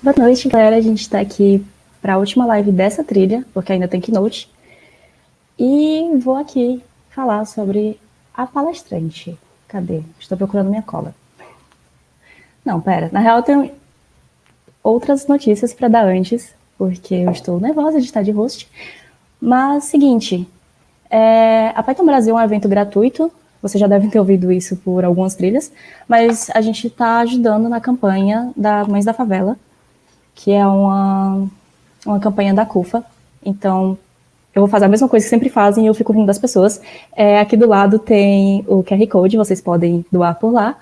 Boa noite, galera. A gente está aqui para a última live dessa trilha, porque ainda tem keynote. E vou aqui falar sobre a palestrante. Cadê? Estou procurando minha cola. Não, pera. Na real, eu tenho outras notícias para dar antes, porque eu estou nervosa de estar de host. Mas, seguinte, a Python Brasil é um evento gratuito. Vocês já devem ter ouvido isso por algumas trilhas. Mas a gente está ajudando na campanha da Mães da Favela, que é uma campanha da CUFA. Então, eu vou fazer a mesma coisa que sempre fazem e eu fico rindo das pessoas. Aqui do lado tem o QR Code, vocês podem doar por lá.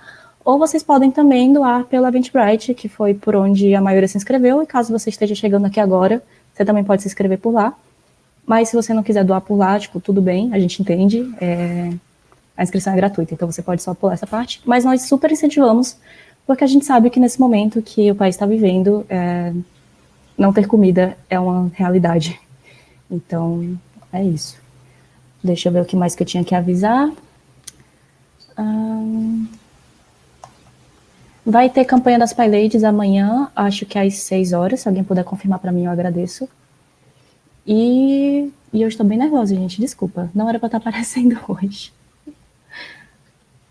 Ou vocês podem também doar pela Eventbrite, que foi por onde a maioria se inscreveu. E caso você esteja chegando aqui agora, você também pode se inscrever por lá. Mas se você não quiser doar por lá, tipo, tudo bem, a gente entende. A inscrição é gratuita, então você pode só pular essa parte. Mas nós super incentivamos, porque a gente sabe que nesse momento que o país está vivendo, não ter comida é uma realidade. Então, é isso. Deixa eu ver o que mais que eu tinha que avisar. Vai ter campanha das PyLadies amanhã, acho que às 6 horas. Se alguém puder confirmar para mim, eu agradeço. E eu estou bem nervosa, gente, desculpa. Não era para estar aparecendo hoje.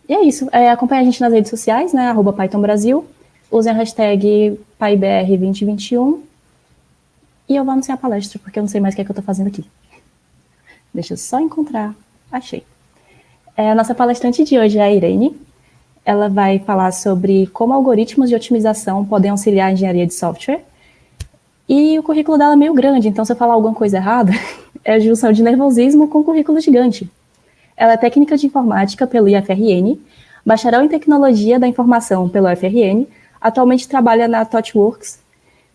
E é isso. Acompanhe a gente nas redes sociais, né? @Python Brasil. Usem a hashtag PyBR2021. E eu vou anunciar a palestra, porque eu não sei mais o que é que eu estou fazendo aqui. Deixa eu só encontrar. Achei. A nossa palestrante de hoje é a Irene. Ela vai falar sobre como algoritmos de otimização podem auxiliar a engenharia de software. E o currículo dela é meio grande, então se eu falar alguma coisa errada, é a junção de nervosismo com currículo gigante. Ela é técnica de informática pelo IFRN, bacharel em tecnologia da informação pelo IFRN, atualmente trabalha na ThoughtWorks,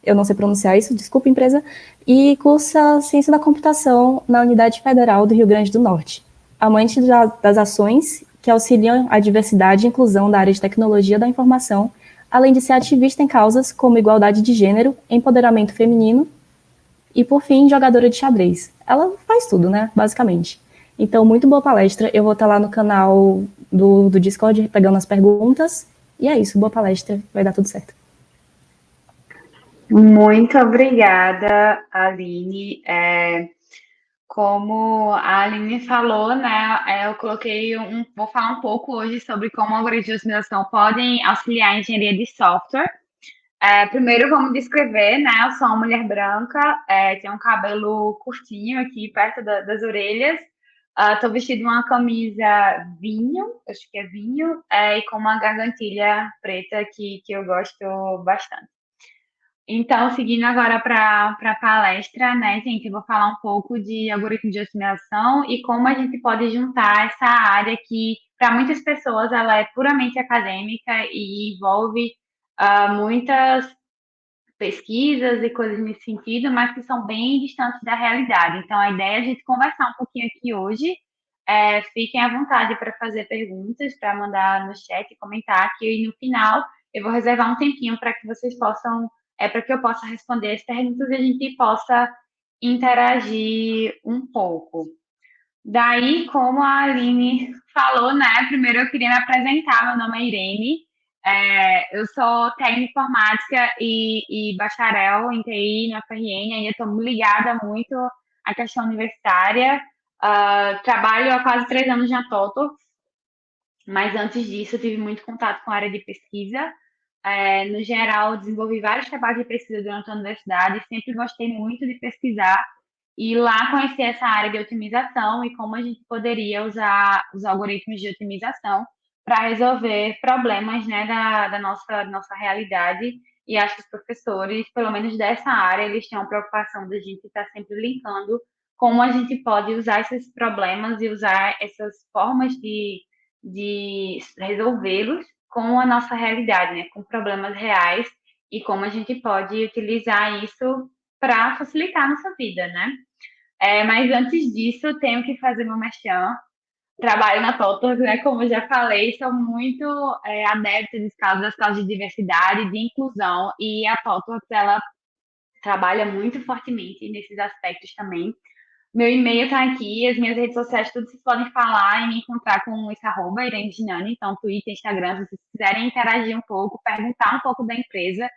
eu não sei pronunciar isso, desculpa empresa, e cursa ciência da computação na Unidade Federal do Rio Grande do Norte. Amante das ações que auxiliam a diversidade e inclusão da área de tecnologia da informação, além de ser ativista em causas como igualdade de gênero, empoderamento feminino e, por fim, jogadora de xadrez. Ela faz tudo, né, basicamente. Então, muito boa palestra. Eu vou estar lá no canal do Discord pegando as perguntas. E é isso, boa palestra, vai dar tudo certo. Muito obrigada, Aline. Como a Aline falou, né, vou falar um pouco hoje sobre como algoritmos de otimização podem auxiliar a engenharia de software. Primeiro, vamos descrever, né, eu sou uma mulher branca, tenho um cabelo curtinho aqui perto das orelhas, estou vestindo uma camisa vinho, acho que é vinho, e com uma gargantilha preta que eu gosto bastante. Então, seguindo agora para a palestra, né, gente, eu vou falar um pouco de algoritmo de otimização e como a gente pode juntar essa área que, para muitas pessoas, ela é puramente acadêmica e envolve muitas pesquisas e coisas nesse sentido, mas que são bem distantes da realidade. Então, a ideia é a gente conversar um pouquinho aqui hoje. Fiquem à vontade para fazer perguntas, para mandar no chat, comentar, que no final eu vou reservar um tempinho para que vocês possam, para que eu possa responder as perguntas e a gente possa interagir um pouco. Daí, como a Aline falou, né? Primeiro eu queria me apresentar, meu nome é Irene, eu sou técnica informática e bacharel em TI na FRN, ainda estou ligada muito à questão universitária. Trabalho há quase 3 anos na Toto, mas antes disso eu tive muito contato com a área de pesquisa. No geral, desenvolvi vários trabalhos de pesquisa durante a universidade, sempre gostei muito de pesquisar e lá conheci essa área de otimização e como a gente poderia usar os algoritmos de otimização para resolver problemas, né, da nossa realidade. E acho que os professores, pelo menos dessa área, eles têm uma preocupação da gente estar sempre linkando como a gente pode usar esses problemas e usar essas formas de resolvê-los com a nossa realidade, né, com problemas reais e como a gente pode utilizar isso para facilitar a nossa vida, né? Mas antes disso, tenho que fazer meu merchan. Trabalho na TOTOS, né? Como eu já falei, sou muito adepta das causas de diversidade, de inclusão, e a TOTOS, ela trabalha muito fortemente nesses aspectos também. Meu e-mail está aqui, as minhas redes sociais, tudo vocês podem falar e me encontrar com esse arroba, Irene Ginani, então Twitter, Instagram, se vocês quiserem interagir um pouco, perguntar um pouco da empresa,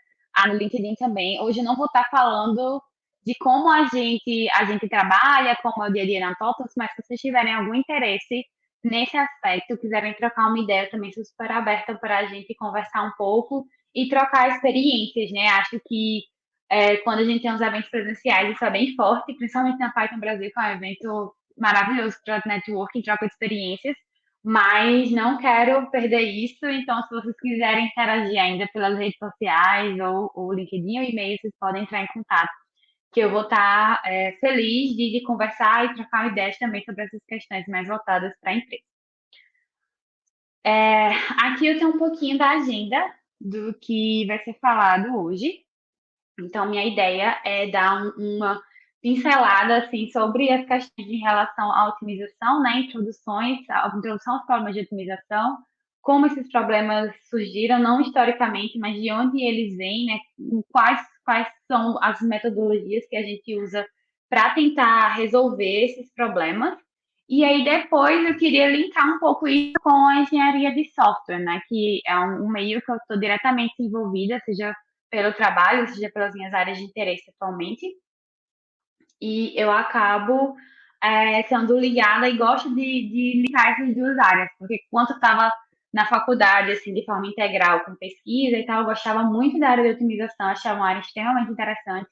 no LinkedIn também. Hoje eu não vou estar falando de como a gente trabalha, como é o dia a dia na TOTUS, mas se vocês tiverem algum interesse nesse aspecto, quiserem trocar uma ideia, eu também sou super aberta para a gente conversar um pouco e trocar experiências, né? Acho que quando a gente tem uns eventos presenciais, isso é bem forte, principalmente na Python Brasil, que é um evento maravilhoso para networking, troca de experiências, mas não quero perder isso, então se vocês quiserem interagir ainda pelas redes sociais ou LinkedIn ou e-mail, vocês podem entrar em contato, que eu vou estar feliz de conversar e trocar ideias também sobre essas questões mais voltadas para a empresa. Aqui eu tenho um pouquinho da agenda do que vai ser falado hoje. Então, minha ideia é dar uma pincelada assim, sobre as questões em relação à otimização, né? Introdução aos problemas de otimização, como esses problemas surgiram, não historicamente, mas de onde eles vêm, né? Quais são as metodologias que a gente usa para tentar resolver esses problemas. E aí, depois, eu queria linkar um pouco isso com a engenharia de software, né? Que é um meio que eu estou diretamente envolvida, seja pelo trabalho, seja pelas minhas áreas de interesse atualmente. E eu acabo sendo ligada e gosto de linkar essas duas áreas, porque quando eu estava na faculdade, assim, de forma integral, com pesquisa e tal, eu gostava muito da área de otimização, achava uma área extremamente interessante.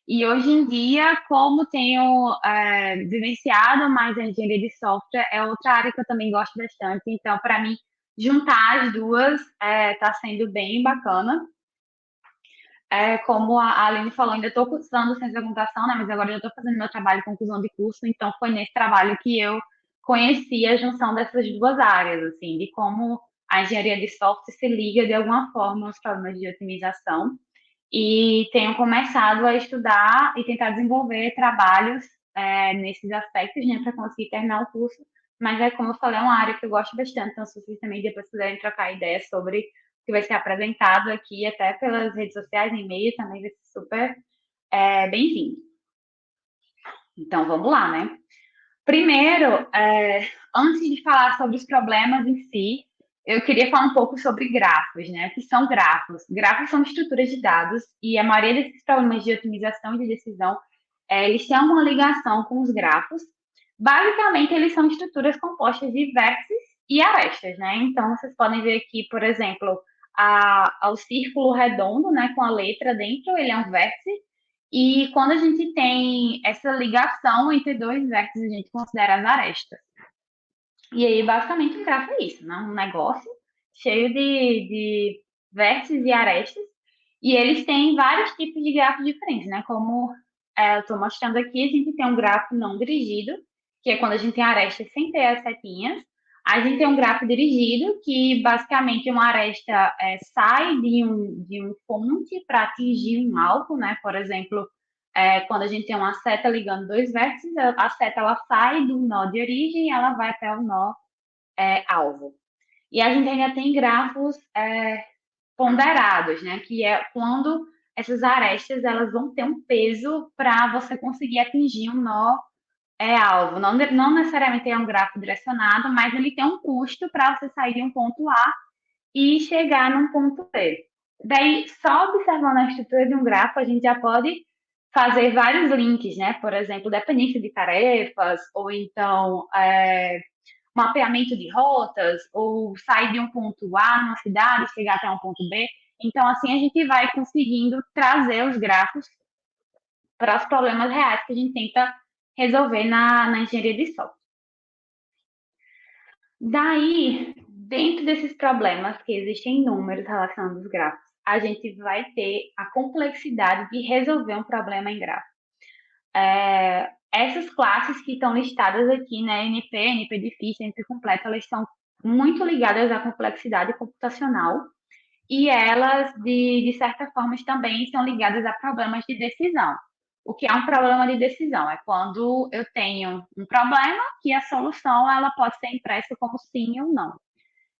E hoje em dia, como tenho vivenciado mais a engenharia de software, é outra área que eu também gosto bastante. Então, para mim, juntar as duas está sendo bem bacana. Como a Aline falou, ainda estou cursando ciência da computação, né? Mas agora eu estou fazendo meu trabalho de conclusão de curso, então foi nesse trabalho que eu conheci a junção dessas duas áreas, assim, de como a engenharia de software se liga de alguma forma aos problemas de otimização. E tenho começado a estudar e tentar desenvolver trabalhos nesses aspectos, né, para conseguir terminar o curso. Mas como eu falei, é uma área que eu gosto bastante, então se vocês também depois puderem trocar ideias sobre que vai ser apresentado aqui, até pelas redes sociais, e-mail, também vai ser super bem-vindo. Então, vamos lá, né? Primeiro, antes de falar sobre os problemas em si, eu queria falar um pouco sobre grafos, né? O que são grafos? Grafos são estruturas de dados e a maioria desses problemas de otimização e de decisão, eles têm uma ligação com os grafos. Basicamente, eles são estruturas compostas de vértices e arestas, né? Então, vocês podem ver aqui, por exemplo, o círculo redondo, né, com a letra dentro, ele é um vértice. E quando a gente tem essa ligação entre dois vértices, a gente considera as arestas. E aí, basicamente, um grafo é isso, né? Um negócio cheio de vértices e arestas. E eles têm vários tipos de grafos diferentes, né? Como eu estou mostrando aqui, a gente tem um grafo não dirigido, que é quando a gente tem arestas sem ter as setinhas. A gente tem um grafo dirigido, que basicamente uma aresta sai de um ponte para atingir um alvo, né? Por exemplo, quando a gente tem uma seta ligando dois vértices, a seta ela sai do nó de origem e ela vai até o nó alvo. E a gente ainda tem grafos ponderados, né? Que é quando essas arestas elas vão ter um peso para você conseguir atingir um nó alvo. Não necessariamente é um grafo direcionado, mas ele tem um custo para você sair de um ponto A e chegar num ponto B. Daí, só observando a estrutura de um grafo, a gente já pode fazer vários links, né? Por exemplo, dependência de tarefas, ou então mapeamento de rotas, ou sair de um ponto A numa cidade e chegar até um ponto B. Então, assim, a gente vai conseguindo trazer os grafos para os problemas reais que a gente tenta resolver na engenharia de software. Daí, dentro desses problemas, que existem inúmeros relacionados aos gráficos, a gente vai ter a complexidade de resolver um problema em gráfico. Essas classes que estão listadas aqui, né, NP, NP difícil, NP completo, elas são muito ligadas à complexidade computacional e elas, de certa forma, também são ligadas a problemas de decisão. O que é um problema de decisão? É quando eu tenho um problema que a solução ela pode ser impressa como sim ou não.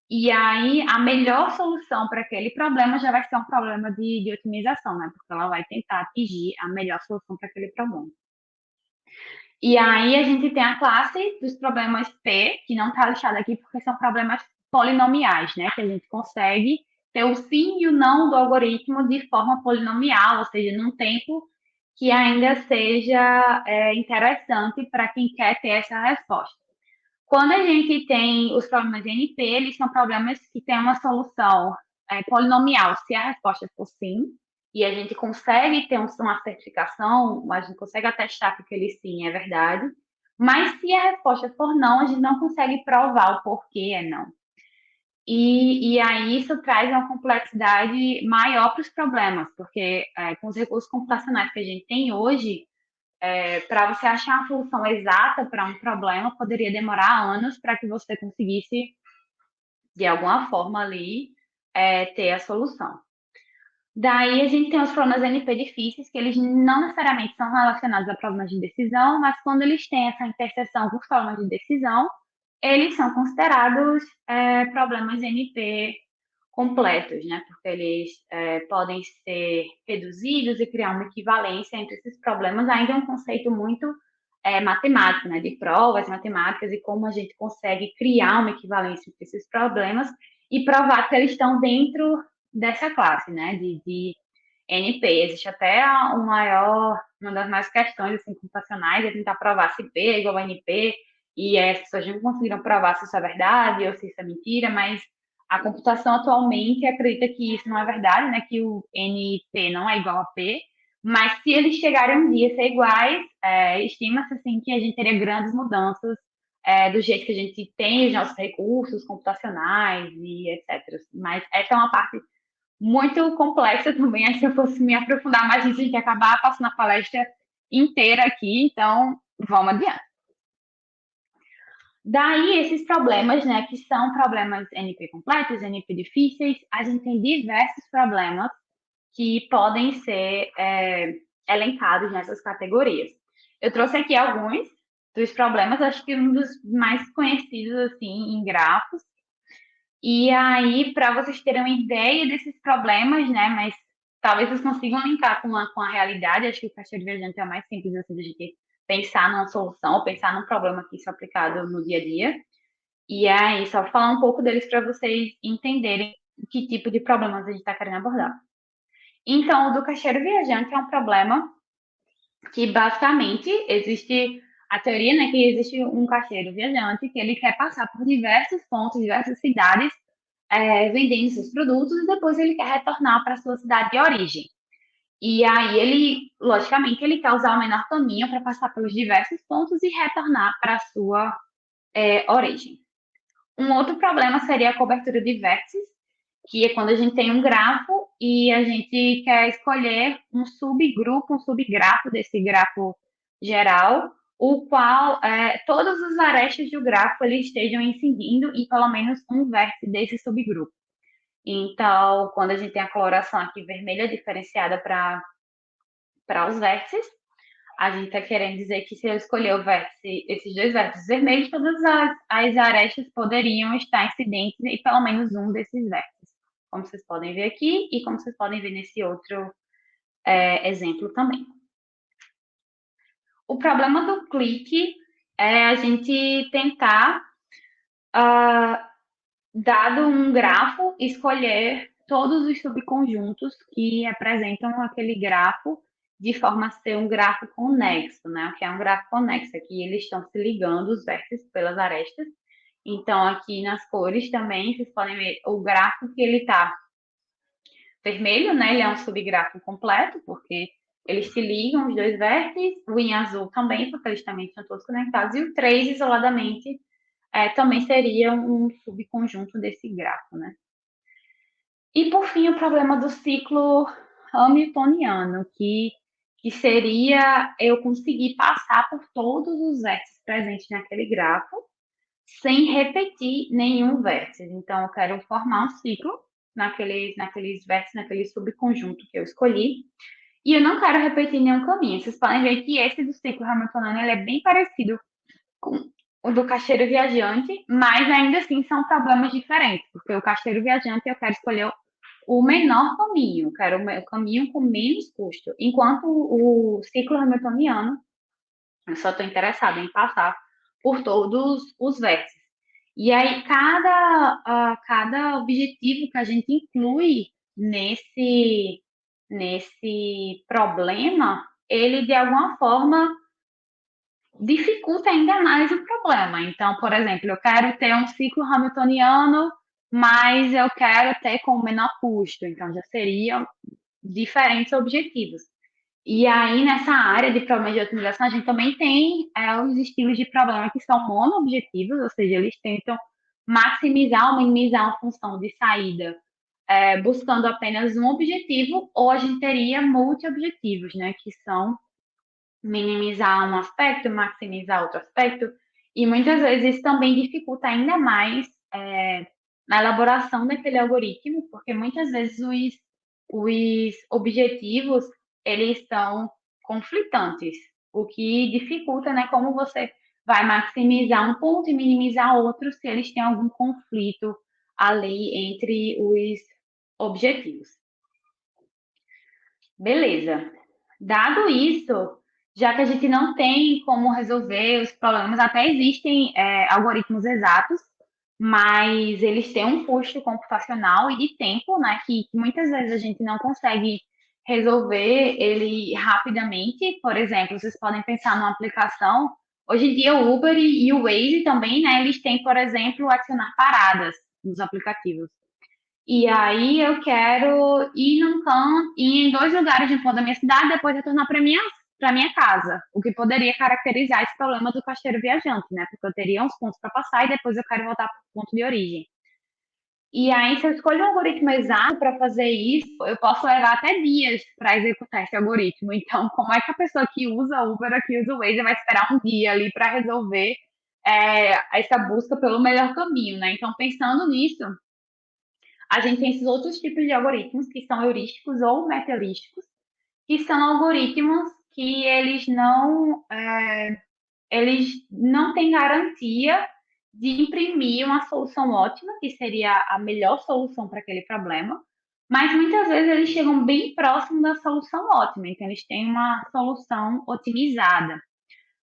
E aí, a melhor solução para aquele problema já vai ser um problema de otimização, né? Porque ela vai tentar atingir a melhor solução para aquele problema. E aí, a gente tem a classe dos problemas P, que não está lixada aqui porque são problemas polinomiais, né? Que a gente consegue ter o sim e o não do algoritmo de forma polinomial, ou seja, num tempo que ainda seja interessante para quem quer ter essa resposta. Quando a gente tem os problemas de NP, eles são problemas que têm uma solução polinomial, se a resposta for sim, e a gente consegue ter uma certificação, a gente consegue atestar que aquele sim é verdade, mas se a resposta for não, a gente não consegue provar o porquê é não. E aí isso traz uma complexidade maior para os problemas, porque com os recursos computacionais que a gente tem hoje, para você achar a solução exata para um problema, poderia demorar anos para que você conseguisse, de alguma forma ali, ter a solução. Daí a gente tem os problemas NP difíceis, que eles não necessariamente são relacionados a problemas de decisão, mas quando eles têm essa interseção com os problemas de decisão, eles são considerados problemas NP completos, né? Porque eles podem ser reduzidos e criar uma equivalência entre esses problemas. Ainda é um conceito muito matemático, né? De provas matemáticas e como a gente consegue criar uma equivalência entre esses problemas e provar que eles estão dentro dessa classe, né? De NP. Existe até uma das maiores questões assim, computacionais é tentar provar se P é igual a NP, e as pessoas não conseguiram provar se isso é verdade ou se isso é mentira, mas a computação atualmente acredita que isso não é verdade, né? Que o NP não é igual a P, mas se eles chegarem um dia a ser iguais, estima-se assim que a gente teria grandes mudanças do jeito que a gente tem os nossos recursos computacionais e etc. Mas essa é uma parte muito complexa também. Acho que se eu fosse me aprofundar mais nisso, a gente ia acabar passando a palestra inteira aqui, então vamos adiante. Daí, esses problemas, né, que são problemas NP completos, NP difíceis, a gente tem diversos problemas que podem ser elencados nessas categorias. Eu trouxe aqui alguns dos problemas, acho que um dos mais conhecidos, assim, em grafos. E aí, para vocês terem uma ideia desses problemas, né, mas talvez vocês consigam linkar com a realidade, acho que o caixeiro viajante é o mais simples, assim, de a gente pensar numa solução, ou pensar num problema aqui isso aplicado no dia a dia. E aí, só falar um pouco deles para vocês entenderem que tipo de problemas a gente está querendo abordar. Então, o do caixeiro viajante é um problema que, basicamente, existe a teoria, né, que existe um caixeiro viajante que ele quer passar por diversos pontos, diversas cidades, vendendo seus produtos e depois ele quer retornar para a sua cidade de origem. E aí ele, logicamente, ele quer usar o menor caminho para passar pelos diversos pontos e retornar para a sua origem. Um outro problema seria a cobertura de vértices, que é quando a gente tem um grafo e a gente quer escolher um subgrupo, um subgrafo desse grafo geral, o qual todos os arestas do grafo eles estejam incidindo em pelo menos um vértice desse subgrupo. Então, quando a gente tem a coloração aqui vermelha diferenciada para os vértices, a gente está querendo dizer que se eu escolher o vértice, esses dois vértices vermelhos, todas as arestas poderiam estar incidentes em pelo menos um desses vértices, como vocês podem ver aqui e como vocês podem ver nesse outro exemplo também. O problema do clique é a gente tentar, dado um grafo, escolher todos os subconjuntos que representam aquele grafo de forma a ser um grafo conexo, né? O que é um grafo conexo? Aqui eles estão se ligando os vértices pelas arestas. Então, aqui nas cores também, vocês podem ver o grafo que ele está vermelho, né? Ele é um subgrafo completo, porque eles se ligam, os dois vértices. O em azul também, porque eles também estão todos conectados. E o 3, isoladamente, também seria um subconjunto desse grafo, né? E, por fim, o problema do ciclo hamiltoniano, que seria eu conseguir passar por todos os vértices presentes naquele grafo sem repetir nenhum vértice. Então, eu quero formar um ciclo naqueles vértices, naquele subconjunto que eu escolhi, e eu não quero repetir nenhum caminho. Vocês podem ver que esse do ciclo hamiltoniano ele é bem parecido com o do caixeiro viajante, mas ainda assim são problemas diferentes, porque o caixeiro viajante eu quero escolher o menor caminho, quero o caminho com menos custo, enquanto o ciclo hamiltoniano eu só estou interessada em passar por todos os vértices. E aí, cada objetivo que a gente inclui nesse problema, ele de alguma forma dificulta ainda mais o problema. Então, por exemplo, eu quero ter um ciclo hamiltoniano, mas eu quero ter com menor custo. Então, já seriam diferentes objetivos. E aí, nessa área de problemas de otimização, a gente também tem os estilos de problema que são monoobjetivos, ou seja, eles tentam maximizar ou minimizar uma função de saída buscando apenas um objetivo, ou a gente teria multi-objetivos, né, que são minimizar um aspecto, maximizar outro aspecto, e muitas vezes isso também dificulta ainda mais na elaboração daquele algoritmo, porque muitas vezes os objetivos eles são conflitantes, o que dificulta, né, como você vai maximizar um ponto e minimizar outro se eles têm algum conflito ali entre os objetivos. Beleza. Dado isso, já que a gente não tem como resolver os problemas, até existem algoritmos exatos, mas eles têm um custo computacional e de tempo, né, que muitas vezes a gente não consegue resolver ele rapidamente. Por exemplo, vocês podem pensar numa aplicação. Hoje em dia, o Uber e o Waze também, né, eles têm, por exemplo, adicionar paradas nos aplicativos. E aí eu quero ir num canto, ir em dois lugares de da minha cidade, depois retornar para minha casa. O que poderia caracterizar esse problema do caixeiro viajante, né? Porque eu teria uns pontos para passar e depois eu quero voltar para o ponto de origem. E aí, se eu escolho um algoritmo exato para fazer isso, eu posso levar até dias para executar esse algoritmo. Então, como é que a pessoa que usa Uber, que usa o Waze, vai esperar um dia ali para resolver essa busca pelo melhor caminho, né? Então, pensando nisso, a gente tem esses outros tipos de algoritmos, que são heurísticos ou metaheurísticos, que são algoritmos que eles não têm garantia de imprimir uma solução ótima, que seria a melhor solução para aquele problema, mas muitas vezes eles chegam bem próximo da solução ótima, então eles têm uma solução otimizada.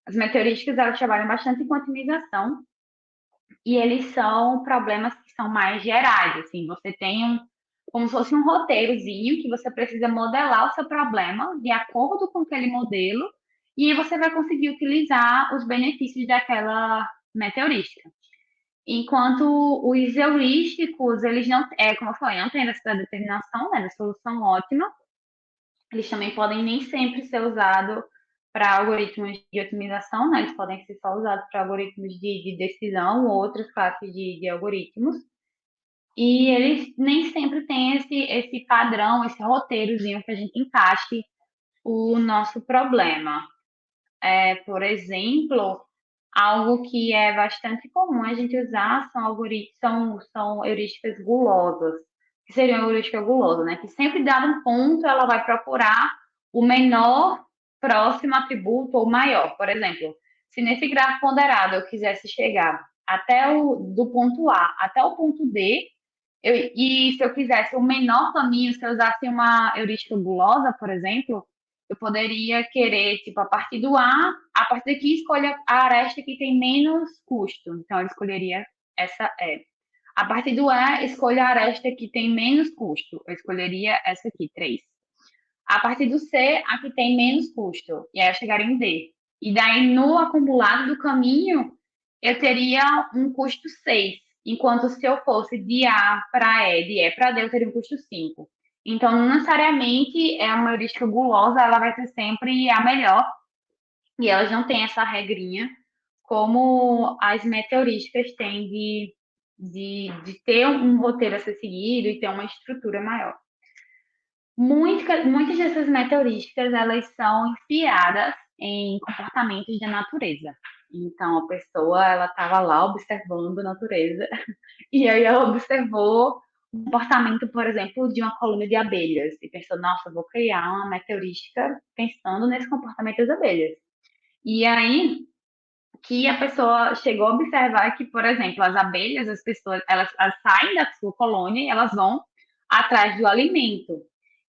As meteorísticas, elas trabalham bastante com otimização, e eles são problemas que são mais gerais, assim, você tem como se fosse um roteirozinho que você precisa modelar o seu problema de acordo com aquele modelo, e aí você vai conseguir utilizar os benefícios daquela meteorística. Enquanto os heurísticos, eles não, como eu falei, não têm essa determinação, né, da solução ótima, eles também podem nem sempre ser usados para algoritmos de otimização, né? Eles podem ser só usados para algoritmos de decisão ou outras classes de algoritmos. E eles nem sempre têm esse padrão, esse roteirozinho que a gente encaixe o nosso problema. Por exemplo, algo que é bastante comum a gente usar são algoritmos, são heurísticas gulosas, que seriam heurística gulosa, né? Que sempre dado um ponto, ela vai procurar o menor próximo atributo ou maior. Por exemplo, se nesse gráfico ponderado eu quisesse chegar do ponto A até o ponto D, e se eu quisesse o menor caminho, se eu usasse uma heurística gulosa, por exemplo, eu poderia querer, tipo, a partir daqui escolha a aresta que tem menos custo. Então, eu escolheria essa E. A partir do E, escolha a aresta que tem menos custo. Eu escolheria essa aqui, 3. A partir do C, a que tem menos custo. E aí eu chegaria em D. E daí, no acumulado do caminho, eu teria um custo 6. Enquanto se eu fosse de A para E, de E para D, eu teria um custo 5. Então, não necessariamente é uma heurística gulosa, ela vai ser sempre a melhor. E elas não têm essa regrinha, como as meteorísticas têm de ter um roteiro a ser seguido e ter uma estrutura maior. Muitas dessas meteorísticas, elas são inspiradas em comportamentos da natureza. Então, a pessoa, ela estava lá observando a natureza, e aí ela observou o comportamento, por exemplo, de uma colônia de abelhas, e pensou, nossa, vou criar uma meteorística pensando nesse comportamento das abelhas. E aí, que a pessoa chegou a observar que, por exemplo, as abelhas, as pessoas, elas saem da sua colônia e elas vão atrás do alimento.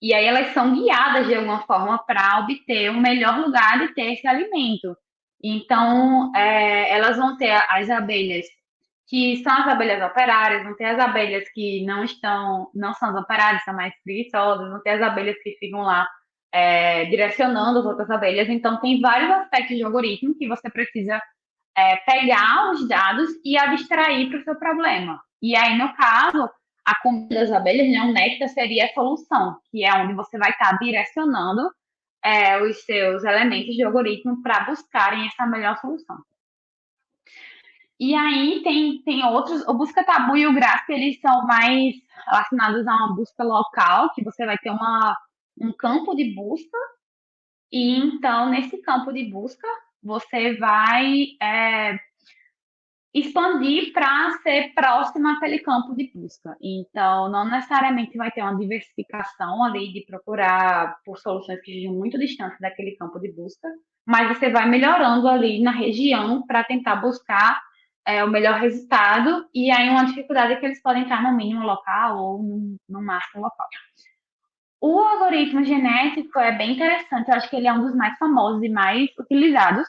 E aí elas são guiadas de alguma forma para obter o melhor lugar de ter esse alimento. Então, elas vão ter as abelhas que são as abelhas operárias, vão ter as abelhas que não são as operárias, são mais preguiçosas, vão ter as abelhas que ficam lá direcionando as outras abelhas. Então, tem vários aspectos de algoritmo que você precisa pegar os dados e abstrair para o seu problema. E aí, no caso, a comida das abelhas, né, o néctar seria a solução, que é onde você vai estar direcionando os seus elementos de algoritmo para buscarem essa melhor solução. E aí tem outros, o busca tabu e o gráfico, eles são mais relacionados a uma busca local, que você vai ter um campo de busca, e então nesse campo de busca você vai expandir para ser próximo àquele campo de busca. Então, não necessariamente vai ter uma diversificação ali de procurar por soluções que estejam muito distantes daquele campo de busca, mas você vai melhorando ali na região para tentar buscar o melhor resultado, e aí uma dificuldade é que eles podem estar no mínimo local ou no máximo local. O algoritmo genético é bem interessante, eu acho que ele é um dos mais famosos e mais utilizados,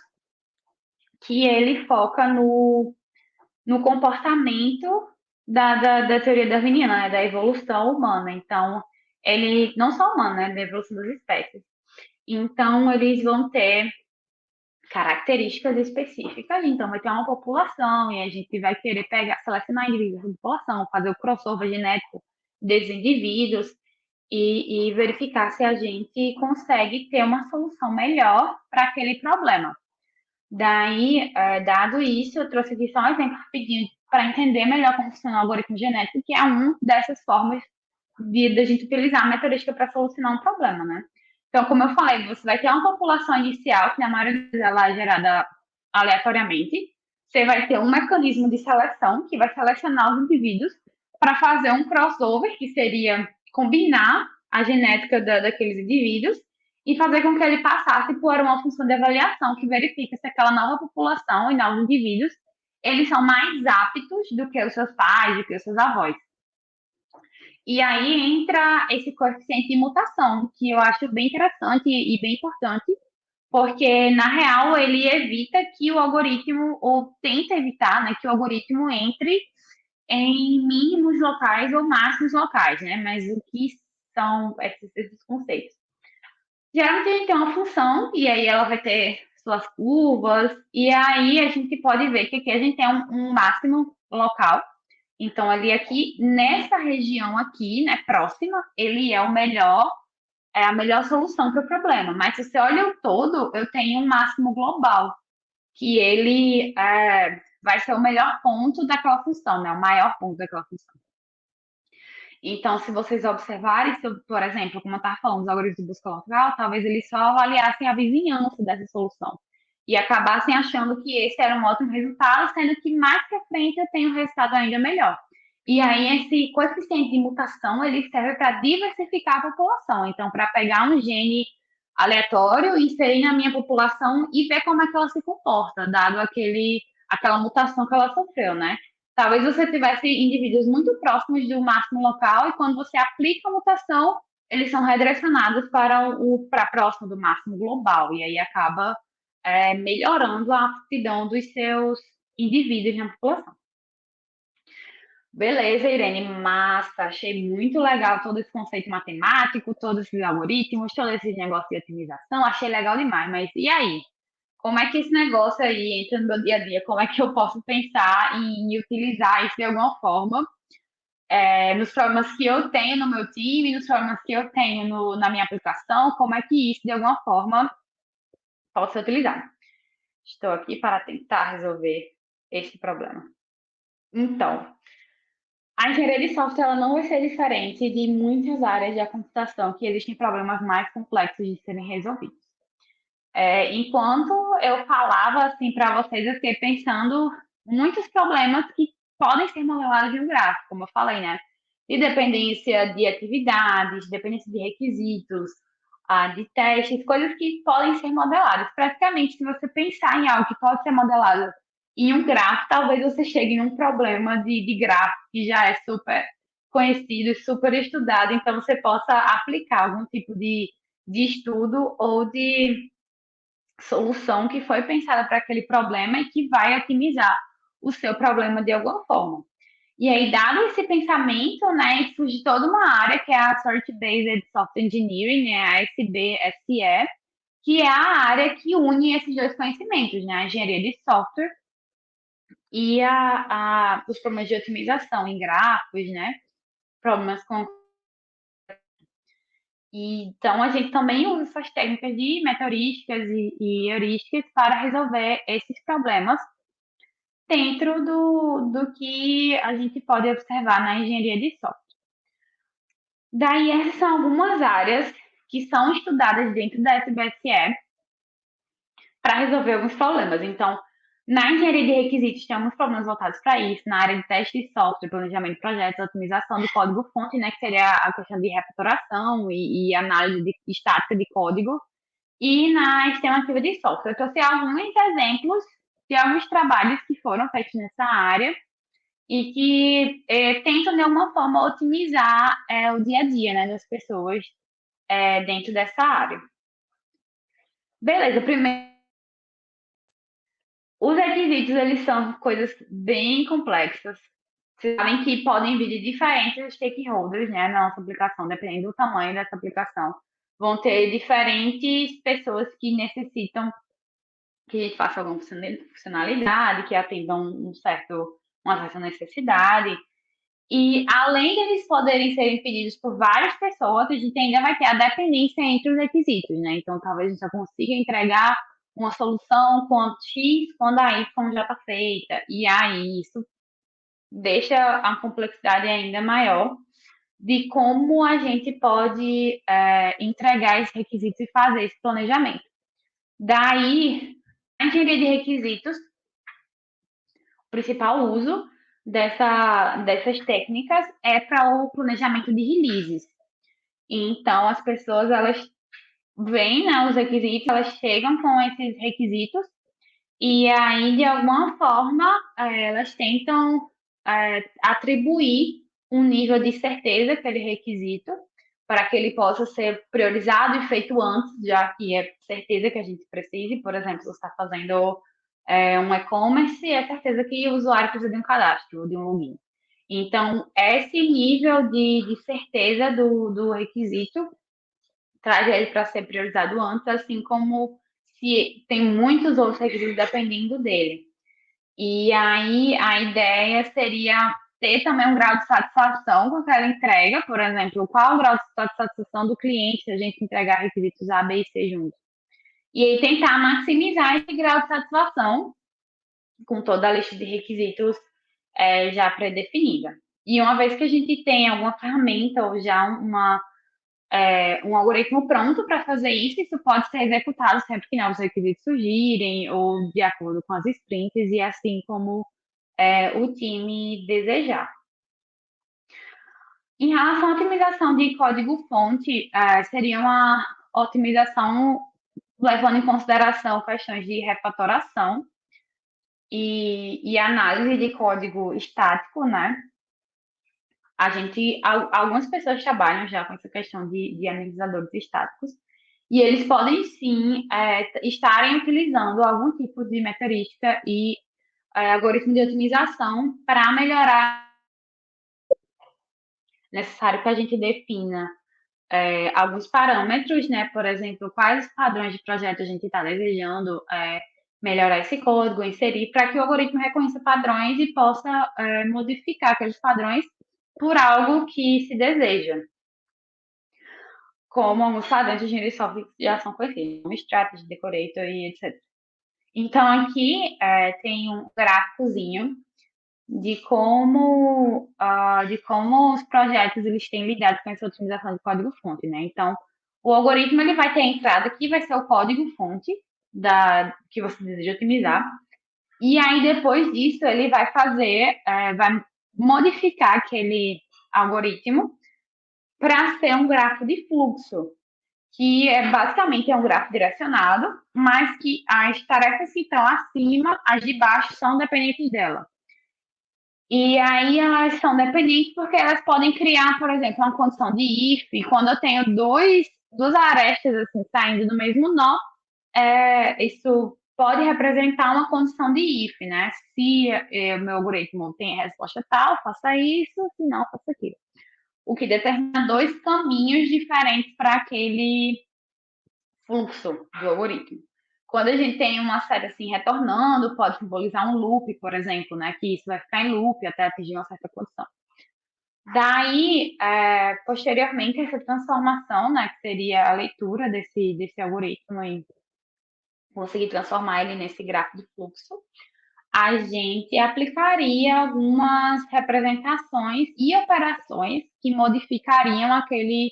que ele foca no comportamento da teoria darwiniana, né, da evolução humana. Então, ele, não só humana, né, da evolução das espécies. Então, eles vão ter características específicas, então vai ter uma população e a gente vai querer pegar, selecionar indivíduos da população, fazer o crossover genético desses indivíduos e verificar se a gente consegue ter uma solução melhor para aquele problema. Daí, dado isso, eu trouxe aqui só um exemplo rapidinho para entender melhor como funciona o algoritmo genético, que é uma dessas formas de a gente utilizar a meteorística para solucionar um problema, né? Então, como eu falei, você vai ter uma população inicial, que na maioria dela é gerada aleatoriamente. Você vai ter um mecanismo de seleção, que vai selecionar os indivíduos para fazer um crossover, que seria combinar a genética daqueles indivíduos e fazer com que ele passasse por uma função de avaliação que verifica se aquela nova população e novos indivíduos eles são mais aptos do que os seus pais, do que os seus avós. E aí entra esse coeficiente de mutação, que eu acho bem interessante e bem importante, porque na real ele evita que o algoritmo, ou tenta evitar, né, que o algoritmo entre em mínimos locais ou máximos locais, né? Mas o que são esses conceitos? Geralmente a gente tem uma função, e aí ela vai ter suas curvas, e aí a gente pode ver que aqui a gente tem um máximo local. Então, ali aqui, nessa região aqui, né, próxima, ele é a melhor solução para o problema. Mas se você olha o todo, eu tenho um máximo global, que ele vai ser o melhor ponto daquela função, né, o maior ponto daquela função. Então, se vocês observarem, por exemplo, como eu estava falando dos algoritmos de busca local, talvez eles só avaliassem a vizinhança dessa solução e acabassem achando que esse era um ótimo resultado, sendo que mais para frente eu tenho um resultado ainda melhor. E aí, esse coeficiente de mutação, ele serve para diversificar a população. Então, para pegar um gene aleatório, inserir na minha população e ver como é que ela se comporta, dado aquela mutação que ela sofreu, né? Talvez você tivesse indivíduos muito próximos do máximo local e quando você aplica a mutação, eles são redirecionados para próximo do máximo global. E aí acaba melhorando a aptidão dos seus indivíduos na população. Beleza, Irene, massa. Achei muito legal todo esse conceito matemático, todos esses algoritmos, todo esse negócio de otimização. Achei legal demais. Mas e aí? Como é que esse negócio aí entra no meu dia a dia? Como é que eu posso pensar em utilizar isso de alguma forma nos problemas que eu tenho no meu time, nos problemas que eu tenho na minha aplicação? Como é que isso de alguma forma pode ser utilizado? Estou aqui para tentar resolver este problema. Então, a engenharia de software ela não vai ser diferente de muitas áreas da computação que existem problemas mais complexos de serem resolvidos. Enquanto eu falava assim para vocês, eu fiquei pensando muitos problemas que podem ser modelados em um gráfico, como eu falei, né? De dependência de atividades, dependência de requisitos, de testes, coisas que podem ser modeladas. Praticamente, se você pensar em algo que pode ser modelado em um gráfico, talvez você chegue num problema de gráfico que já é super conhecido e super estudado, então você possa aplicar algum tipo de estudo ou de solução que foi pensada para aquele problema e que vai otimizar o seu problema de alguma forma. E aí, dado esse pensamento, né, surge toda uma área que é a Sort-Based Software Engineering, né, a SBSE, que é a área que une esses dois conhecimentos, né, a engenharia de software e os problemas de otimização em gráficos, né, problemas com... Então, a gente também usa essas técnicas de metahurísticas e heurísticas para resolver esses problemas dentro do que a gente pode observar na engenharia de software. Daí, essas são algumas áreas que são estudadas dentro da SBSE para resolver alguns problemas. Então, na engenharia de requisitos, tem alguns problemas voltados para isso, na área de teste de software, planejamento de projetos, otimização do código-fonte, né, que seria a questão de refatoração e análise estática de código, e na estimativa de software. Eu trouxe alguns exemplos de alguns trabalhos que foram feitos nessa área e que tentam, de alguma forma, otimizar o dia a dia, né, das pessoas dentro dessa área. Beleza, primeiro, os requisitos, eles são coisas bem complexas. Vocês sabem que podem vir de diferentes stakeholders, né, na nossa aplicação, dependendo do tamanho dessa aplicação. Vão ter diferentes pessoas que necessitam que a gente faça alguma funcionalidade, que atendam uma certa necessidade. E além de eles poderem serem pedidos por várias pessoas, a gente ainda vai ter a dependência entre os requisitos, né? Então, talvez a gente só consiga entregar uma solução quando X, quando a Y já está feita. E aí, isso deixa a complexidade ainda maior de como a gente pode entregar esses requisitos e fazer esse planejamento. Daí, a engenharia de requisitos, o principal uso dessas técnicas é para o planejamento de releases. Então, as pessoas, elas veem, né, os requisitos, elas chegam com esses requisitos e aí, de alguma forma, elas tentam atribuir um nível de certeza àquele requisito para que ele possa ser priorizado e feito antes, já que é certeza que a gente precise. Por exemplo, se você está fazendo um e-commerce, é certeza que o usuário precisa de um cadastro, de um login. Então, esse nível de certeza do requisito traz ele para ser priorizado antes, assim como se tem muitos outros requisitos dependendo dele. E aí a ideia seria ter também um grau de satisfação com aquela entrega, por exemplo, qual o grau de satisfação do cliente se a gente entregar requisitos A, B e C juntos. E aí tentar maximizar esse grau de satisfação com toda a lista de requisitos já pré-definida. E uma vez que a gente tem alguma ferramenta ou já um algoritmo pronto para fazer isso, isso pode ser executado sempre que novos requisitos surgirem ou de acordo com as sprints e assim como o time desejar. Em relação à otimização de código-fonte, seria uma otimização levando em consideração questões de refatoração e análise de código estático, né? Algumas pessoas trabalham já com essa questão de analisadores estáticos, e eles podem sim estarem utilizando algum tipo de metahurística e algoritmo de otimização para melhorar. É necessário que a gente defina alguns parâmetros, né? Por exemplo, quais padrões de projeto a gente está desejando melhorar esse código, inserir, para que o algoritmo reconheça padrões e possa modificar aqueles padrões por algo que se deseja. Como alguns padrões de engenharia de software já são conhecidos, como Strategy, Decorator e etc. Então, aqui tem um gráficozinho de como os projetos eles têm lidado com essa otimização de código-fonte, né? Então, o algoritmo ele vai ter a entrada que vai ser o código-fonte que você deseja otimizar, e aí depois disso ele vai vai modificar aquele algoritmo para ser um grafo de fluxo, que basicamente é um grafo direcionado, mas que as tarefas que estão acima, as de baixo, são dependentes dela. E aí elas são dependentes porque elas podem criar, por exemplo, uma condição de if. Quando eu tenho duas arestas assim, saindo do mesmo nó, isso pode representar uma condição de if, né? Se o meu algoritmo tem a resposta tal, faça isso, se não, faça aquilo. O que determina dois caminhos diferentes para aquele fluxo do algoritmo. Quando a gente tem uma série assim retornando, pode simbolizar um loop, por exemplo, né? Que isso vai ficar em loop até atingir uma certa condição. Daí, posteriormente, essa transformação, né, que seria a leitura desse algoritmo e conseguir transformar ele nesse gráfico de fluxo, a gente aplicaria algumas representações e operações que modificariam aquele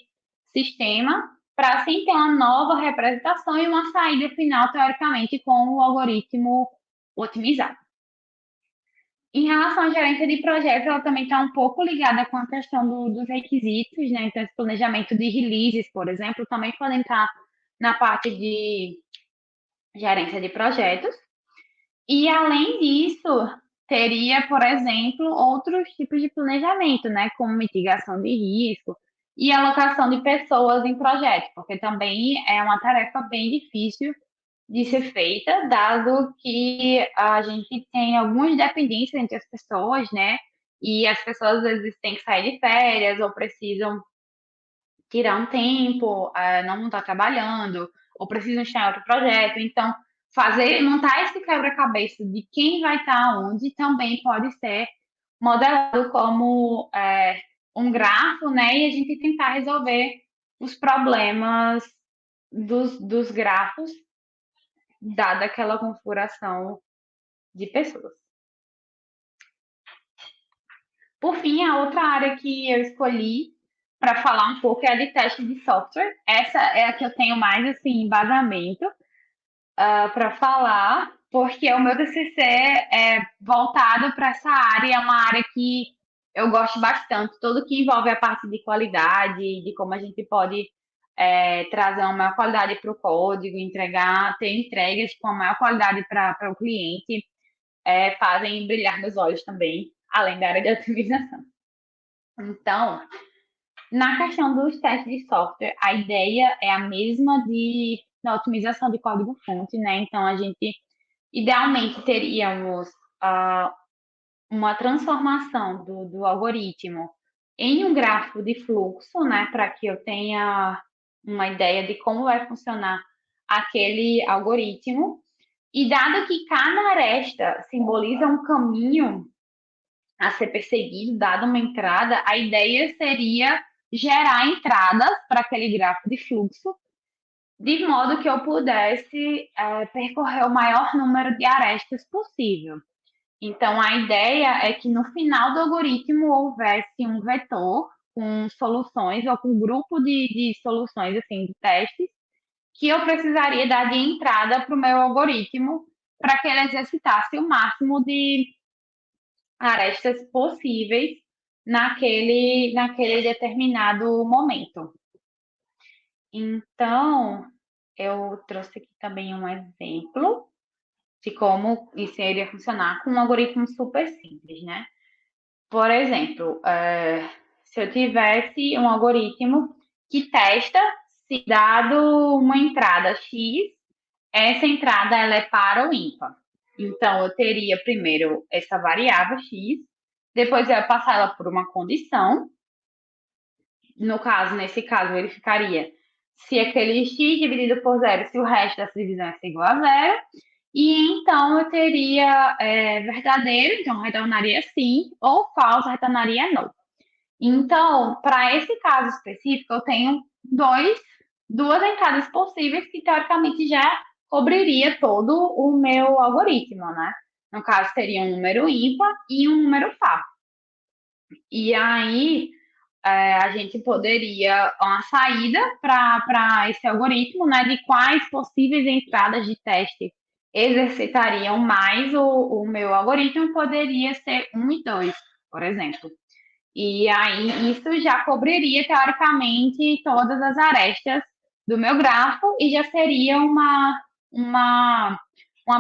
sistema para assim ter uma nova representação e uma saída final, teoricamente, com o algoritmo otimizado. Em relação à gerência de projetos, ela também está um pouco ligada com a questão dos requisitos, né? Então, esse planejamento de releases, por exemplo, também pode entrar na parte de gerência de projetos. E, além disso, teria, por exemplo, outros tipos de planejamento, né? Como mitigação de risco e alocação de pessoas em projetos, porque também é uma tarefa bem difícil de ser feita, dado que a gente tem algumas dependências entre as pessoas, né? E as pessoas às vezes têm que sair de férias ou precisam tirar um tempo, não estar trabalhando, ou precisam estar em outro projeto. Então, montar esse quebra-cabeça de quem vai estar onde também pode ser modelado como um grafo, né? E a gente tentar resolver os problemas dos grafos dada aquela configuração de pessoas. Por fim, a outra área que eu escolhi para falar um pouco é a de teste de software. Essa é a que eu tenho mais assim embasamento para falar, porque o meu TCC é voltado para essa área, é uma área que eu gosto bastante, tudo que envolve a parte de qualidade, de como a gente pode trazer uma maior qualidade para o código, ter entregas com a maior qualidade para o cliente, fazem brilhar meus olhos também, além da área de otimização. Então, na questão dos testes de software, a ideia é a mesma da otimização de código-fonte, né? Então, a gente, idealmente, teríamos uma transformação do algoritmo em um gráfico de fluxo, né? Para que eu tenha uma ideia de como vai funcionar aquele algoritmo. E dado que cada aresta simboliza um caminho a ser perseguido, dada uma entrada, a ideia seria gerar entradas para aquele gráfico de fluxo, de modo que eu pudesse percorrer o maior número de arestas possível. Então, a ideia é que no final do algoritmo houvesse um vetor com soluções ou com um grupo de soluções, assim, de testes, que eu precisaria dar de entrada para o meu algoritmo para que ele exercitasse o máximo de arestas possíveis naquele determinado momento. Então, eu trouxe aqui também um exemplo de como isso iria funcionar com um algoritmo super simples, né? Por exemplo, se eu tivesse um algoritmo que testa se dado uma entrada X, essa entrada ela é par ou ímpar. Então, eu teria primeiro essa variável X, depois eu ia passar ela por uma condição. Nesse caso, verificaria se aquele X dividido por zero, se o resto dessa divisão é igual a zero. E então eu teria verdadeiro, então retornaria sim, ou falso, retornaria não. Então, para esse caso específico, eu tenho duas entradas possíveis que teoricamente já cobriria todo o meu algoritmo, né? No caso, teria um número ímpar e um número par. E aí, a gente poderia uma saída para esse algoritmo, né? De quais possíveis entradas de teste exercitariam mais o meu algoritmo, poderia ser 1 e 2, por exemplo. E aí, isso já cobriria, teoricamente, todas as arestas do meu grafo e já seria uma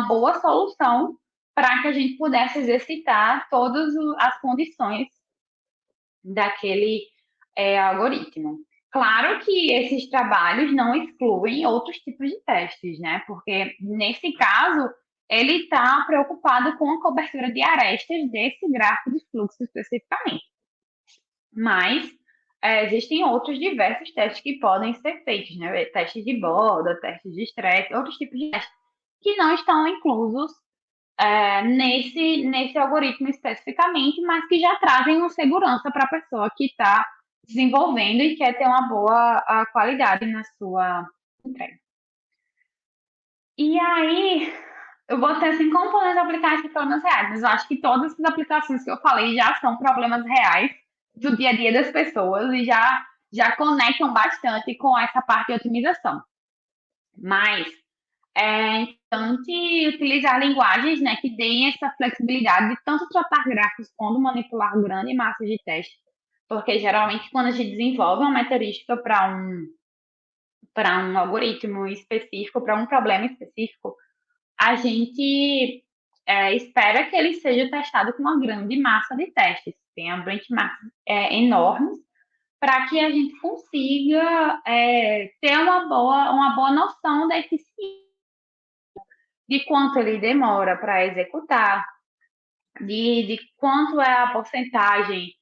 boa solução para que a gente pudesse exercitar todas as condições daquele algoritmo. Claro que esses trabalhos não excluem outros tipos de testes, né? Porque, nesse caso, ele está preocupado com a cobertura de arestas desse gráfico de fluxo especificamente. Mas existem outros diversos testes que podem ser feitos, né? Testes de borda, testes de estresse, outros tipos de testes que não estão inclusos nesse algoritmo especificamente, mas que já trazem uma segurança para a pessoa que está desenvolvendo e quer ter uma boa qualidade na sua entrega. E aí, eu botei assim, como podemos aplicar esses problemas reais? Mas eu acho que todas essas aplicações que eu falei já são problemas reais do dia a dia das pessoas e já conectam bastante com essa parte de otimização. Mas é importante utilizar linguagens, né, que deem essa flexibilidade de tanto tratar gráficos quanto manipular grande massa de teste, porque geralmente quando a gente desenvolve uma meteorística para um algoritmo específico, para um problema específico, a gente espera que ele seja testado com uma grande massa de testes, tenha benchmarks enormes, para que a gente consiga ter uma boa noção da eficiência, de quanto ele demora para executar, de quanto é a porcentagem,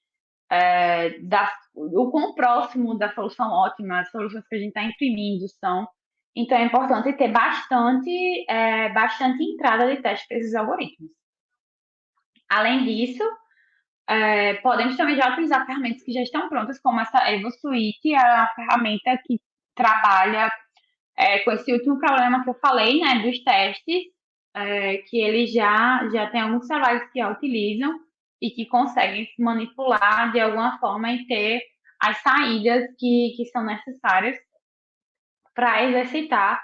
o quão próximo da solução ótima as soluções que a gente está imprimindo são. Então, é importante ter bastante entrada de teste para esses algoritmos. Além disso, podemos também já utilizar ferramentas que já estão prontas, como essa EvoSuite, a ferramenta que trabalha com esse último problema que eu falei, né, dos testes, que eles já tem alguns trabalhos que a utilizam e que conseguem se manipular de alguma forma e ter as saídas que são necessárias para exercitar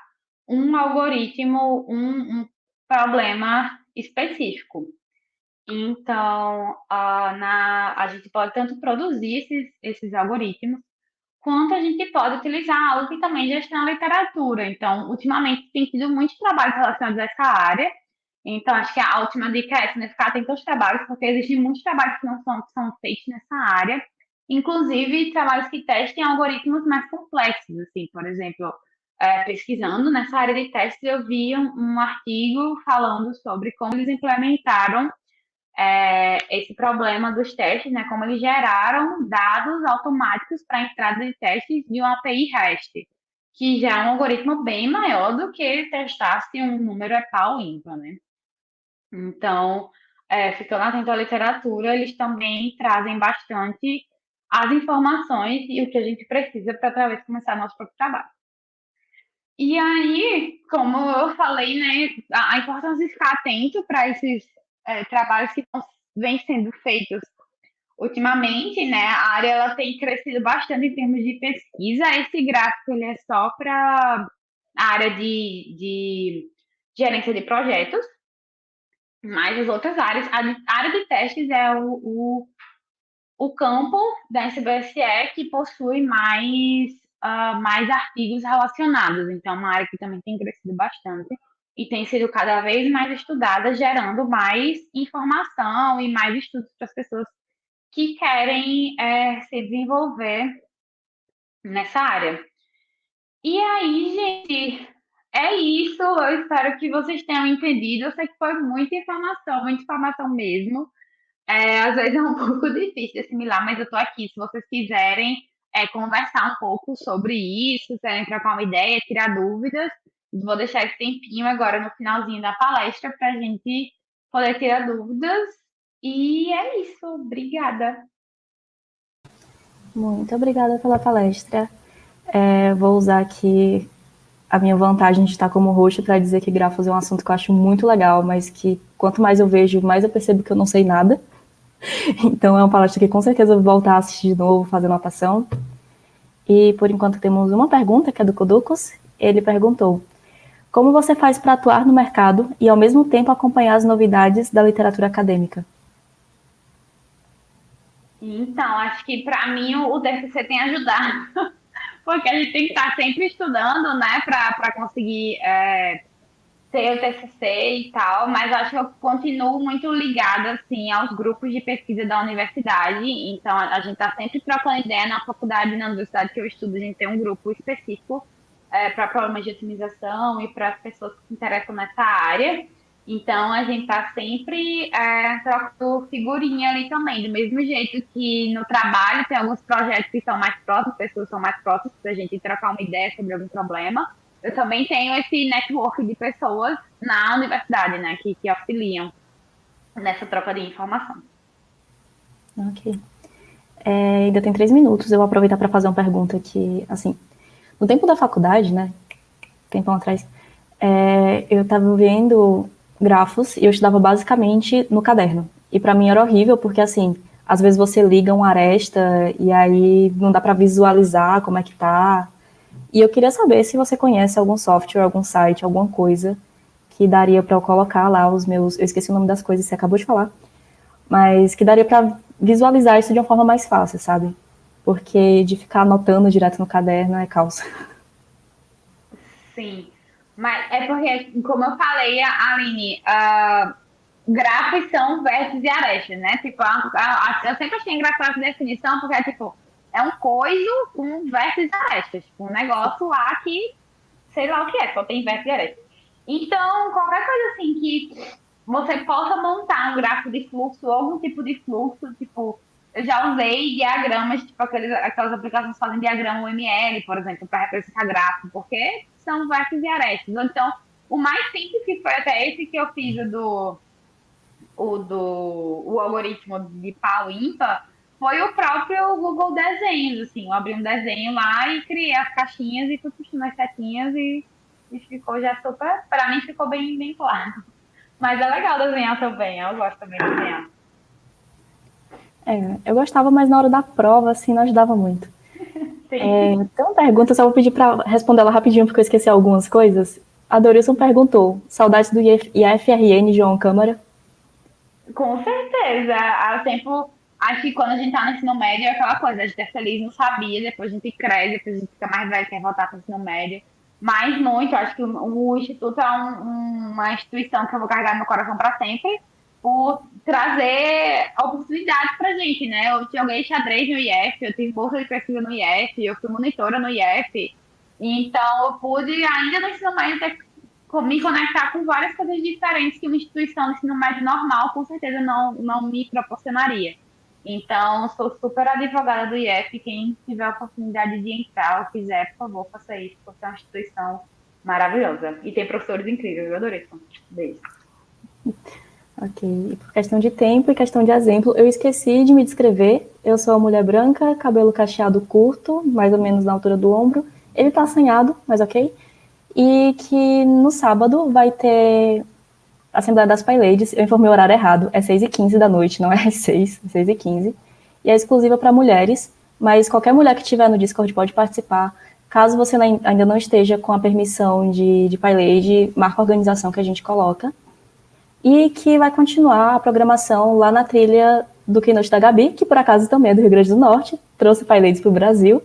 um algoritmo, um problema específico. Então, a gente pode tanto produzir esses algoritmos, quanto a gente pode utilizar algo que também já está na literatura. Então, ultimamente tem tido muitos trabalhos relacionados a essa área. Então, acho que a última dica é essa, né? Ficar atento aos trabalhos, porque existem muitos trabalhos que são feitos nessa área, inclusive trabalhos que testem algoritmos mais complexos, assim, por exemplo, pesquisando nessa área de testes, eu vi um artigo falando sobre como eles implementaram esse problema dos testes, né? Como eles geraram dados automáticos para a entrada de testes de uma API REST, que já é um algoritmo bem maior do que testar se um número é par ou ímpar, né? Então, ficando atento à literatura, eles também trazem bastante as informações e o que a gente precisa para talvez começar nosso próprio trabalho. E aí, como eu falei, né, a importância de ficar atento para esses trabalhos que vêm sendo feitos ultimamente, né, a área ela tem crescido bastante em termos de pesquisa. Esse gráfico ele é só para a área de gerência de projetos, mas as outras áreas, a área de testes é o campo da SBSE que possui mais artigos relacionados. Então, é uma área que também tem crescido bastante e tem sido cada vez mais estudada, gerando mais informação e mais estudos para as pessoas que querem se desenvolver nessa área. E aí, gente, é isso. Eu espero que vocês tenham entendido. Eu sei que foi muita informação mesmo. Às vezes é um pouco difícil de assimilar, mas eu estou aqui. Se vocês quiserem conversar um pouco sobre isso, se querem trocar uma ideia, tirar dúvidas, vou deixar esse tempinho agora no finalzinho da palestra para a gente poder tirar dúvidas. E é isso. Obrigada. Muito obrigada pela palestra. Vou usar aqui a minha vantagem de estar como host para dizer que grafos é um assunto que eu acho muito legal, mas que quanto mais eu vejo, mais eu percebo que eu não sei nada. Então é uma palestra que com certeza eu vou voltar a assistir de novo, fazer anotação. E por enquanto temos uma pergunta, que é do Koducos. Ele perguntou: como você faz para atuar no mercado e ao mesmo tempo acompanhar as novidades da literatura acadêmica? Então, acho que para mim o TCC tem ajudado, porque a gente tem que estar sempre estudando, né, para conseguir ter o TCC e tal, mas acho que eu continuo muito ligada, assim, aos grupos de pesquisa da universidade. Então, a gente está sempre trocando ideia na faculdade, na universidade que eu estudo, a gente tem um grupo específico para problemas de otimização e para as pessoas que se interessam nessa área. Então, a gente está sempre trocando figurinha ali também, do mesmo jeito que no trabalho tem alguns projetos que são mais próximos, pessoas que são mais próximas para a gente trocar uma ideia sobre algum problema. Eu também tenho esse network de pessoas na universidade, né, que auxiliam nessa troca de informação. Ok. Ainda tem 3 minutos, eu vou aproveitar para fazer uma pergunta que, assim, no tempo da faculdade, né, tempão atrás, eu estava vendo grafos e eu estudava basicamente no caderno. E para mim era horrível, porque, assim, às vezes você liga uma aresta e aí não dá para visualizar como é que tá. E eu queria saber se você conhece algum software, algum site, alguma coisa que daria para eu colocar lá os meus. Eu esqueci o nome das coisas, você acabou de falar. Mas que daria para visualizar isso de uma forma mais fácil, sabe? Porque de ficar anotando direto no caderno é caos. Sim, mas é porque, como eu falei, Aline, grafos são vértices e arestas, né? Tipo, eu sempre achei engraçada essa definição, porque é tipo, é um coiso com vértices e arestas. Tipo, um negócio lá que, sei lá o que é, só tem vértices e arestas. Então, qualquer coisa assim que você possa montar um gráfico de fluxo ou algum tipo de fluxo, tipo, eu já usei diagramas, tipo aquelas aplicações que fazem diagrama UML, por exemplo, para representar gráfico, porque são vértices e arestas. Então, o mais simples que foi até esse que eu fiz o algoritmo de pau ímpar foi o próprio Google Desenhos, assim, eu abri um desenho lá e criei as caixinhas e fui puxando as setinhas e ficou já super, para mim ficou bem claro. Mas é legal desenhar também, eu gosto também de desenhar. Eu gostava, mas na hora da prova, assim, não ajudava muito. Sim, Tem uma pergunta, só vou pedir para responder ela rapidinho, porque eu esqueci algumas coisas. A Dorilson perguntou: saudades do IFRN, João Câmara? com certeza. Há tempo, acho que quando a gente tá no ensino médio é aquela coisa, a gente é feliz, não sabia, depois a gente cresce, depois a gente fica mais velho, quer voltar para o ensino médio. Mas muito, acho que o Instituto é uma instituição que eu vou carregar no meu coração para sempre, por trazer oportunidades pra gente, né? Eu joguei xadrez no IF, eu tive bolsa de pesquisa no IF, eu fui monitora no IF, então eu pude, ainda no ensino médio, ter me conectar com várias coisas diferentes que uma instituição de ensino médio normal com certeza não me proporcionaria. Então, sou super advogada do IF. Quem tiver a oportunidade de entrar ou quiser, por favor, faça isso, porque é uma instituição maravilhosa. E tem professores incríveis, eu adorei. Beijo. Ok. E por questão de tempo e questão de exemplo, eu esqueci de me descrever. Eu sou uma mulher branca, cabelo cacheado curto, mais ou menos na altura do ombro. Ele tá assanhado, mas ok. E que no sábado vai ter Assembleia das PyLadies. Eu informei o horário errado. É 6h15 da noite, não é às 6, é 6h15. E é exclusiva para mulheres, mas qualquer mulher que estiver no Discord pode participar. Caso você ainda não esteja com a permissão de PyLady, marca a organização que a gente coloca. E que vai continuar a programação lá na trilha do Keynote da Gabi, que por acaso também é do Rio Grande do Norte, trouxe PyLadies para o Brasil.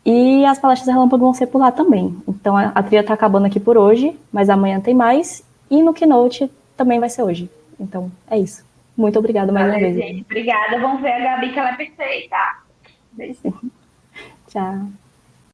E as palestras relâmpago vão ser por lá também. Então a trilha está acabando aqui por hoje, mas amanhã tem mais. E no Keynote também vai ser hoje. Então é isso. Muito obrigada mais uma Valeu, vez. gente. Obrigada. Vamos ver a Gabi que ela é perfeita. Beijo. Tchau.